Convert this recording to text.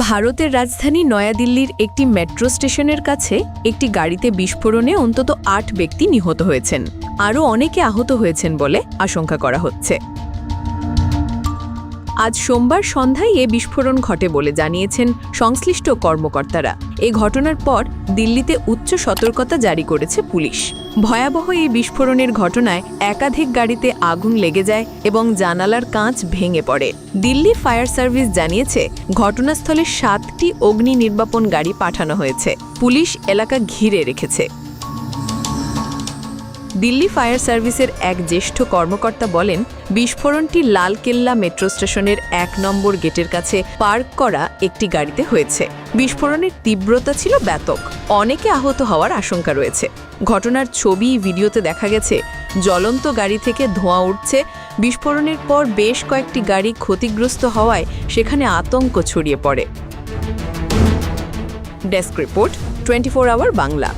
ভারতের রাজধানী নয়াদিল্লির একটি মেট্রো স্টেশনের কাছে একটি গাড়িতে বিস্ফোরণে অন্তত ৮ ব্যক্তি নিহত হয়েছেন। আরও অনেকে আহত হয়েছেন বলে আশঙ্কা করা হচ্ছে। আজ সোমবার সন্ধ্যায় এ বিস্ফোরণ ঘটে বলে জানিয়েছেন সংশ্লিষ্ট কর্মকর্তারা। এই ঘটনার পর দিল্লিতে উচ্চ সতর্কতা জারি করেছে পুলিশ। ভয়াবহ এই বিস্ফোরণের ঘটনায় একাধিক গাড়িতে আগুন লেগে যায় এবং জানালার কাঁচ ভেঙে পড়ে। দিল্লি ফায়ার সার্ভিস জানিয়েছে ঘটনাস্থলে 7টি অগ্নি নির্বাপন গাড়ি পাঠানো হয়েছে। পুলিশ এলাকা ঘিরে রেখেছে। দিল্লি ফায়ার সার্ভিসের এক জ্যেষ্ঠ কর্মকর্তা বলেন, বিস্ফোরণটি লালকেল্লা মেট্রো স্টেশনের ১ নম্বর গেটের কাছে পার্ক করা একটি গাড়িতে হয়েছে। বিস্ফোরণের তীব্রতা ছিল ব্যাপক। অনেকে আহত হওয়ার আশঙ্কা রয়েছে। ঘটনার ছবি, ভিডিওতে দেখা গেছে জ্বলন্ত গাড়ি থেকে ধোঁয়া উঠছে। বিস্ফোরণের পর বেশ কয়েকটি গাড়ি ক্ষতিগ্রস্ত হওয়ায় সেখানে আতঙ্ক ছড়িয়ে পড়ে। Desk report, 24 hour Bangla.